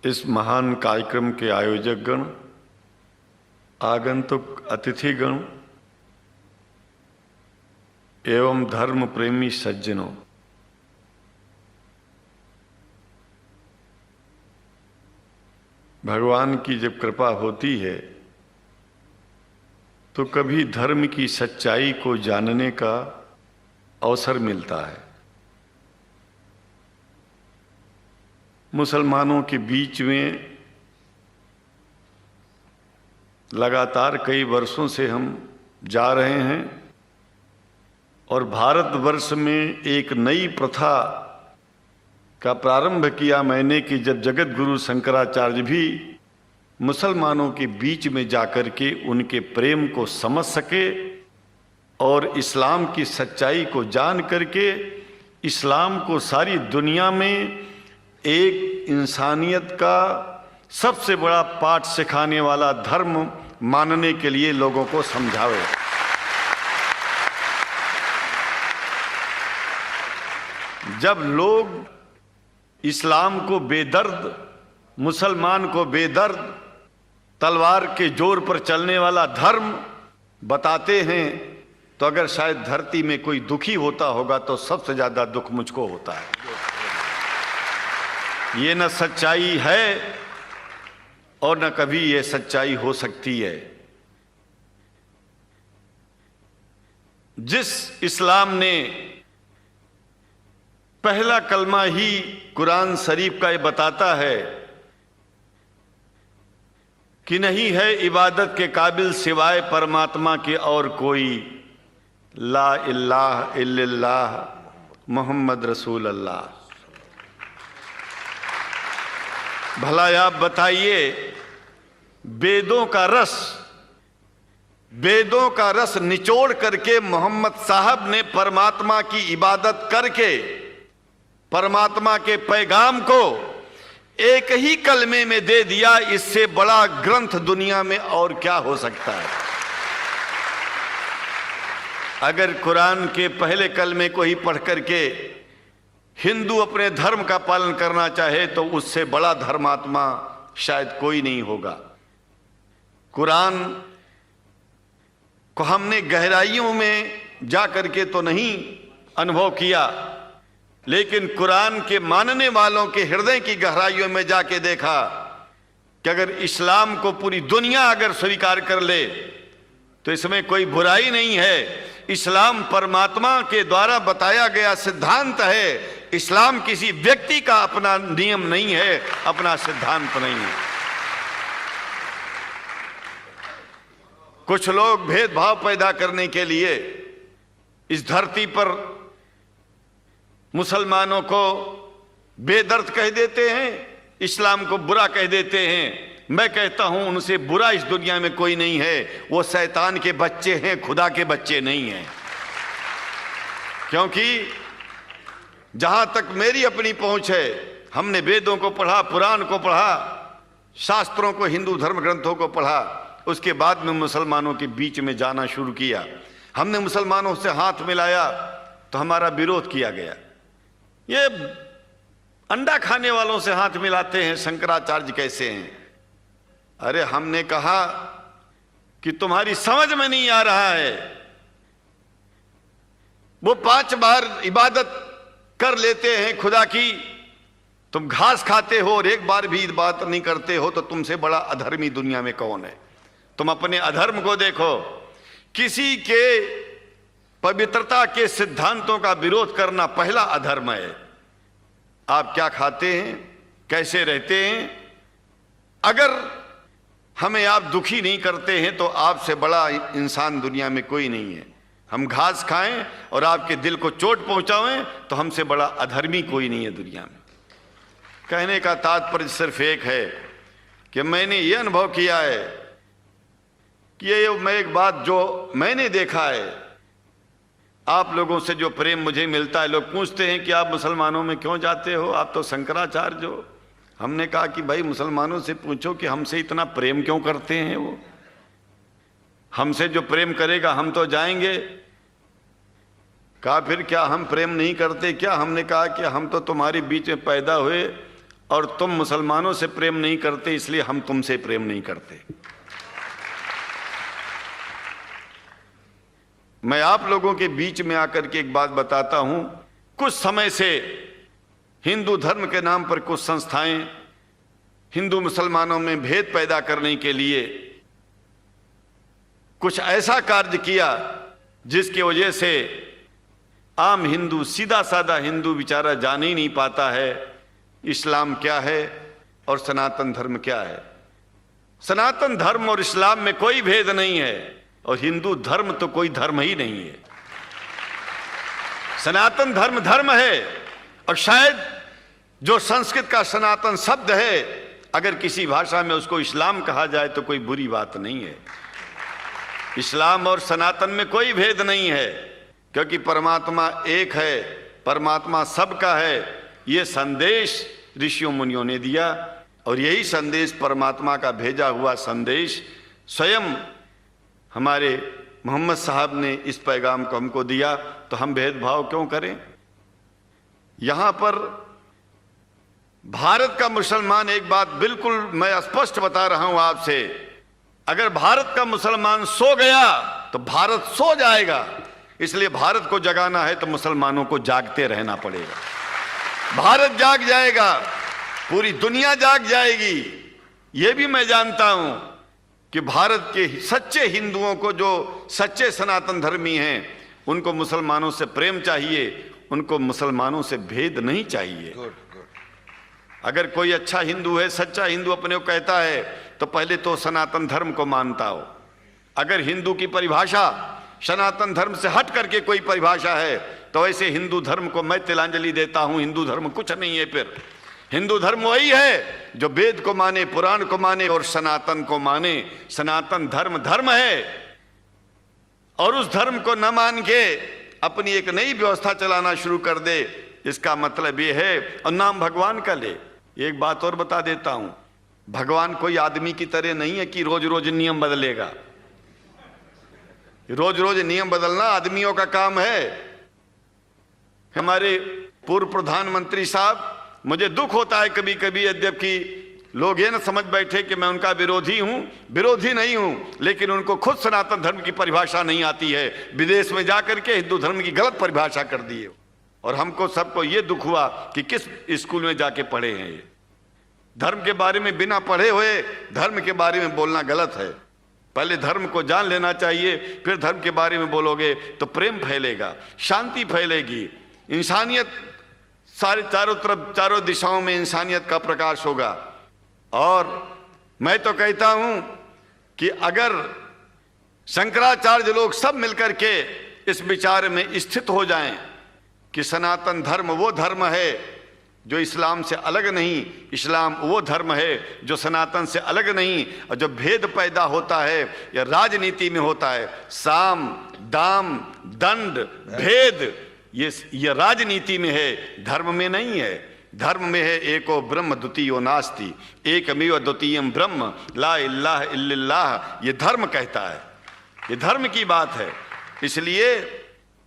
इस महान कार्यक्रम के आयोजक गण, आगंतुक अतिथिगण एवं धर्म प्रेमी सज्जनों, भगवान की जब कृपा होती है तो कभी धर्म की सच्चाई को जानने का अवसर मिलता है। मुसलमानों के बीच में लगातार कई वर्षों से हम जा रहे हैं और भारतवर्ष में एक नई प्रथा का प्रारंभ किया मैंने कि जब जगत गुरु शंकराचार्य भी मुसलमानों के बीच में जाकर के उनके प्रेम को समझ सके और इस्लाम की सच्चाई को जान करके इस्लाम को सारी दुनिया में एक इंसानियत का सबसे बड़ा पाठ सिखाने वाला धर्म मानने के लिए लोगों को समझावे। जब लोग इस्लाम को बेदर्द, मुसलमान को बेदर्द, तलवार के जोर पर चलने वाला धर्म बताते हैं तो अगर शायद धरती में कोई दुखी होता होगा तो सबसे ज्यादा दुख मुझको होता है। ये न सच्चाई है और न कभी ये सच्चाई हो सकती है। जिस इस्लाम ने पहला कलमा ही कुरान शरीफ का ये बताता है कि नहीं है इबादत के काबिल सिवाय परमात्मा के और कोई, ला इलाहा इल्लल्लाह मोहम्मद रसूल अल्लाह। भला आप बताइए, वेदों का रस निचोड़ करके मोहम्मद साहब ने परमात्मा की इबादत करके परमात्मा के पैगाम को एक ही कलमे में दे दिया। इससे बड़ा ग्रंथ दुनिया में और क्या हो सकता है। अगर कुरान के पहले कलमे को ही पढ़ करके हिंदू अपने धर्म का पालन करना चाहे तो उससे बड़ा धर्मात्मा शायद कोई नहीं होगा। कुरान को हमने गहराइयों में जा करके तो नहीं अनुभव किया, लेकिन कुरान के मानने वालों के हृदय की गहराइयों में जाके देखा कि अगर इस्लाम को पूरी दुनिया अगर स्वीकार कर ले तो इसमें कोई बुराई नहीं है। इस्लाम परमात्मा के द्वारा बताया गया सिद्धांत है। इस्लाम किसी व्यक्ति का अपना नियम नहीं है, अपना सिद्धांत नहीं है। कुछ लोग भेदभाव पैदा करने के लिए इस धरती पर मुसलमानों को बेदर्द कह देते हैं, इस्लाम को बुरा कह देते हैं। मैं कहता हूं उनसे बुरा इस दुनिया में कोई नहीं है। वो शैतान के बच्चे हैं, खुदा के बच्चे नहीं हैं। क्योंकि जहां तक मेरी अपनी पहुंच है, हमने वेदों को पढ़ा, पुराण को पढ़ा, शास्त्रों को, हिंदू धर्म ग्रंथों को पढ़ा। उसके बाद में मुसलमानों के बीच में जाना शुरू किया। हमने मुसलमानों से हाथ मिलाया तो हमारा विरोध किया गया। ये अंडा खाने वालों से हाथ मिलाते हैं, शंकराचार्य कैसे हैं? अरे हमने कहा कि तुम्हारी समझ में नहीं आ रहा है। वो 5 बार इबादत कर लेते हैं खुदा की, तुम घास खाते हो और एक बार भी इबादत नहीं करते हो, तो तुमसे बड़ा अधर्मी दुनिया में कौन है? तुम अपने अधर्म को देखो। किसी के पवित्रता के सिद्धांतों का विरोध करना पहला अधर्म है। आप क्या खाते हैं, कैसे रहते हैं, अगर हमें आप दुखी नहीं करते हैं तो आपसे बड़ा इंसान दुनिया में कोई नहीं है। हम घास खाएं और आपके दिल को चोट पहुंचाएं तो हमसे बड़ा अधर्मी कोई नहीं है दुनिया में। कहने का तात्पर्य सिर्फ एक है कि मैंने ये अनुभव किया है कि ये मैं एक बात जो मैंने देखा है, आप लोगों से जो प्रेम मुझे मिलता है, लोग पूछते हैं कि आप मुसलमानों में क्यों जाते हो, आप तो शंकराचार्य हो। हमने कहा कि भाई मुसलमानों से पूछो कि हमसे इतना प्रेम क्यों करते हैं। वो हमसे जो प्रेम करेगा हम तो जाएंगे। कहा फिर क्या हम प्रेम नहीं करते क्या? हमने कहा कि हम तो तुम्हारे बीच में पैदा हुए और तुम मुसलमानों से प्रेम नहीं करते, इसलिए हम तुमसे प्रेम नहीं करते। मैं आप लोगों के बीच में आकर के एक बात बताता हूं। कुछ समय से हिंदू धर्म के नाम पर कुछ संस्थाएं हिंदू मुसलमानों में भेद पैदा करने के लिए कुछ ऐसा कार्य किया जिसकी वजह से आम हिंदू, सीधा साधा हिंदू बेचारा जान ही नहीं पाता है इस्लाम क्या है और सनातन धर्म क्या है। सनातन धर्म और इस्लाम में कोई भेद नहीं है और हिंदू धर्म तो कोई धर्म ही नहीं है। सनातन धर्म धर्म है और शायद जो संस्कृत का सनातन शब्द है, अगर किसी भाषा में उसको इस्लाम कहा जाए तो कोई बुरी बात नहीं है। इस्लाम और सनातन में कोई भेद नहीं है, क्योंकि परमात्मा एक है, परमात्मा सबका है। ये संदेश ऋषियों मुनियों ने दिया और यही संदेश, परमात्मा का भेजा हुआ संदेश, स्वयं हमारे मोहम्मद साहब ने इस पैगाम को हमको दिया। तो हम भेदभाव क्यों करें? यहां पर भारत का मुसलमान, एक बात बिल्कुल मैं स्पष्ट बता रहा हूं आपसे, अगर भारत का मुसलमान सो गया तो भारत सो जाएगा। इसलिए भारत को जगाना है तो मुसलमानों को जागते रहना पड़ेगा। भारत जाग जाएगा, पूरी दुनिया जाग जाएगी। यह भी मैं जानता हूं कि भारत के सच्चे हिंदुओं को, जो सच्चे सनातन धर्मी हैं, उनको मुसलमानों से प्रेम चाहिए, उनको मुसलमानों से भेद नहीं चाहिए। अगर कोई अच्छा हिंदू है, सच्चा हिंदू अपने को कहता है, तो पहले तो सनातन धर्म को मानता हो। अगर हिंदू की परिभाषा सनातन धर्म से हट करके कोई परिभाषा है, तो ऐसे हिंदू धर्म को मैं तिलांजलि देता हूं। हिंदू धर्म कुछ नहीं है। फिर हिंदू धर्म वही है जो वेद को माने, पुराण को माने और सनातन को माने। सनातन धर्म धर्म है और उस धर्म को न मान के अपनी एक नई व्यवस्था चलाना शुरू कर दे, इसका मतलब यह है, और नाम भगवान का ले। एक बात और बता देता हूं, भगवान कोई आदमी की तरह नहीं है कि रोज रोज नियम बदलेगा। रोज रोज नियम बदलना आदमियों का काम है। हमारे पूर्व प्रधानमंत्री साहब, मुझे दुख होता है कभी कभी, यद्यपि लोग ये न समझ बैठे कि मैं उनका विरोधी हूं। विरोधी नहीं हूं, लेकिन उनको खुद सनातन धर्म की परिभाषा नहीं आती है। विदेश में जाकर के हिंदू धर्म की गलत परिभाषा कर दी है। और हमको सबको ये दुख हुआ कि किस स्कूल में जाके पढ़े हैं ये। धर्म के बारे में बिना पढ़े हुए धर्म के बारे में बोलना गलत है। पहले धर्म को जान लेना चाहिए, फिर धर्म के बारे में बोलोगे तो प्रेम फैलेगा, शांति फैलेगी, इंसानियत सारे चारों तरफ, चारों दिशाओं में इंसानियत का प्रकाश होगा। और मैं तो कहता हूं कि अगर शंकराचार्य लोग सब मिलकर के इस विचार में स्थित हो जाएं कि सनातन धर्म वो धर्म है जो इस्लाम से अलग नहीं, इस्लाम वो धर्म है जो सनातन से अलग नहीं, और जो भेद पैदा होता है या राजनीति में होता है, साम दाम दंड भेद, ये राजनीति में है, धर्म में नहीं है। धर्म में है एको ब्रह्म द्वितीयो नास्ति, एकमेव द्वितीयम ब्रह्म ला इलाहा इल्लल्लाह। ये धर्म कहता है, ये धर्म की बात है। इसलिए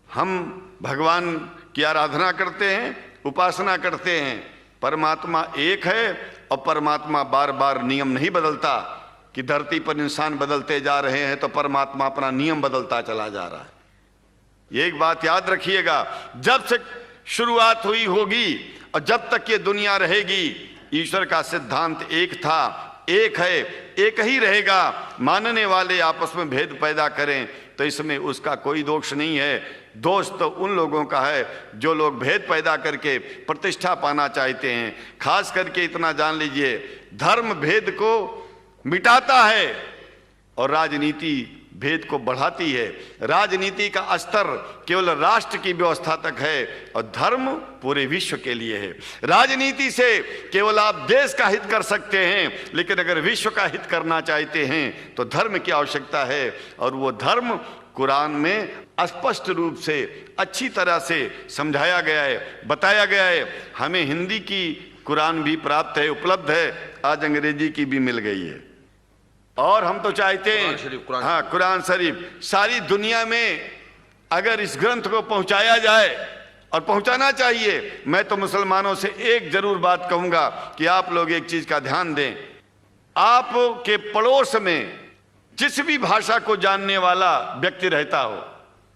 हम भगवान की आराधना करते हैं, उपासना करते हैं। परमात्मा एक है और परमात्मा बार बार नियम नहीं बदलता कि धरती पर इंसान बदलते जा रहे हैं तो परमात्मा अपना नियम बदलता चला जा रहा है। ये एक बात याद रखिएगा, जब से शुरुआत हुई होगी और जब तक ये दुनिया रहेगी, ईश्वर का सिद्धांत एक था, एक है, एक ही रहेगा। मानने वाले आपस में भेद पैदा करें तो इसमें उसका कोई दोष नहीं है। दोष तो उन लोगों का है जो लोग भेद पैदा करके प्रतिष्ठा पाना चाहते हैं। खास करके इतना जान लीजिए, धर्म भेद को मिटाता है और राजनीति भेद को बढ़ाती है। राजनीति का स्तर केवल राष्ट्र की व्यवस्था तक है और धर्म पूरे विश्व के लिए है। राजनीति से केवल आप देश का हित कर सकते हैं, लेकिन अगर विश्व का हित करना चाहते हैं तो धर्म की आवश्यकता है। और वो धर्म कुरान में स्पष्ट रूप से अच्छी तरह से समझाया गया है, बताया गया है। हमें हिंदी की कुरान भी प्राप्त है, उपलब्ध है, आज अंग्रेजी की भी मिल गई है। और हम तो चाहते हैं कुरान शरीफ सारी दुनिया में अगर इस ग्रंथ को पहुंचाया जाए और पहुंचाना चाहिए। मैं तो मुसलमानों से एक जरूर बात कहूंगा कि आप लोग एक चीज का ध्यान दें, आपके पड़ोस में जिस भी भाषा को जानने वाला व्यक्ति रहता हो,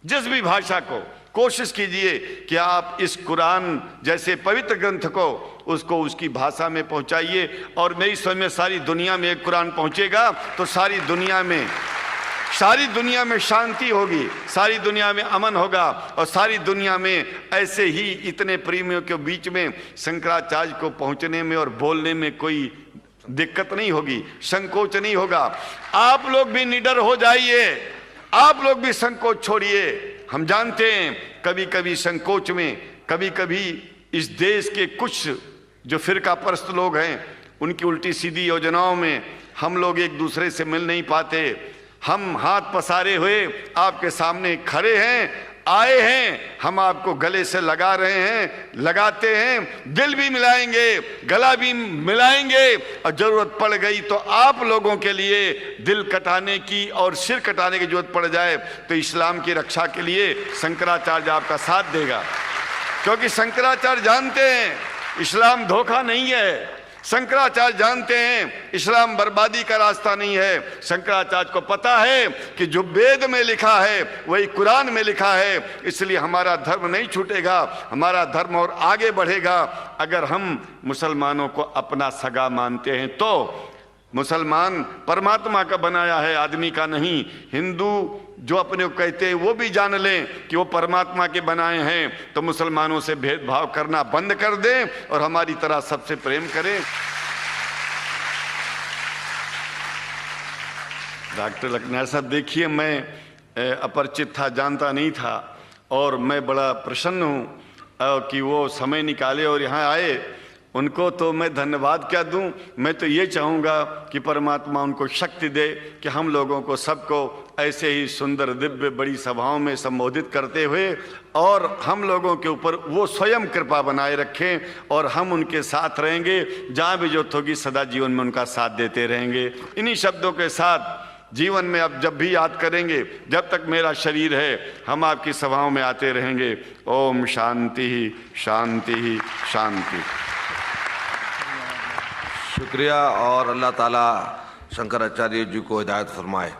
जिस भी भाषा को, कोशिश कीजिए कि आप इस कुरान जैसे पवित्र ग्रंथ को उसको उसकी भाषा में पहुंचाइए। और मेरी समझ में सारी दुनिया में एक कुरान पहुंचेगा तो सारी दुनिया में शांति होगी, सारी दुनिया में अमन होगा, और सारी दुनिया में ऐसे ही इतने प्रेमियों के बीच में शंकराचार्य को पहुंचने में और बोलने में कोई दिक्कत नहीं होगी, संकोच नहीं होगा। आप लोग भी निडर हो जाइए, आप लोग भी संकोच छोड़िए। हम जानते हैं कभी कभी संकोच में, कभी कभी इस देश के कुछ जो फिरका परस्त लोग हैं उनकी उल्टी सीधी योजनाओं में हम लोग एक दूसरे से मिल नहीं पाते। हम हाथ पसारे हुए आपके सामने खड़े हैं, आए हैं, हम आपको गले से लगा रहे हैं, लगाते हैं, दिल भी मिलाएंगे, गला भी मिलाएंगे, और जरूरत पड़ गई तो आप लोगों के लिए दिल कटाने की और सिर कटाने की जरूरत पड़ जाए तो इस्लाम की रक्षा के लिए शंकराचार्य आपका साथ देगा। क्योंकि शंकराचार्य जानते हैं इस्लाम धोखा नहीं है, शंकराचार्य जानते हैं इस्लाम बर्बादी का रास्ता नहीं है। शंकराचार्य को पता है कि जो वेद में लिखा है वही कुरान में लिखा है, इसलिए हमारा धर्म नहीं छूटेगा, हमारा धर्म और आगे बढ़ेगा। अगर हम मुसलमानों को अपना सगा मानते हैं तो मुसलमान परमात्मा का बनाया है, आदमी का नहीं। हिंदू जो अपने को कहते हैं वो भी जान लें कि वो परमात्मा के बनाए हैं, तो मुसलमानों से भेदभाव करना बंद कर दें और हमारी तरह सबसे प्रेम करें। डॉक्टर लखनायत साहब, देखिए मैं अपरिचित था, जानता नहीं था, और मैं बड़ा प्रसन्न हूँ कि वो समय निकाले और यहाँ आए। उनको तो मैं धन्यवाद क्या दूं, मैं तो ये चाहूँगा कि परमात्मा उनको शक्ति दे कि हम लोगों को सबको ऐसे ही सुंदर दिव्य बड़ी सभाओं में संबोधित करते हुए और हम लोगों के ऊपर वो स्वयं कृपा बनाए रखें और हम उनके साथ रहेंगे, जहाँ भी जरूरत होगी सदा जीवन में उनका साथ देते रहेंगे। इन्हीं शब्दों के साथ जीवन में अब जब भी याद करेंगे, जब तक मेरा शरीर है हम आपकी सभाओं में आते रहेंगे। ओम शांति ही शांति ही शांति। शुक्रिया, और अल्लाह ताला शंकराचार्य जी को हिदायत फरमाए।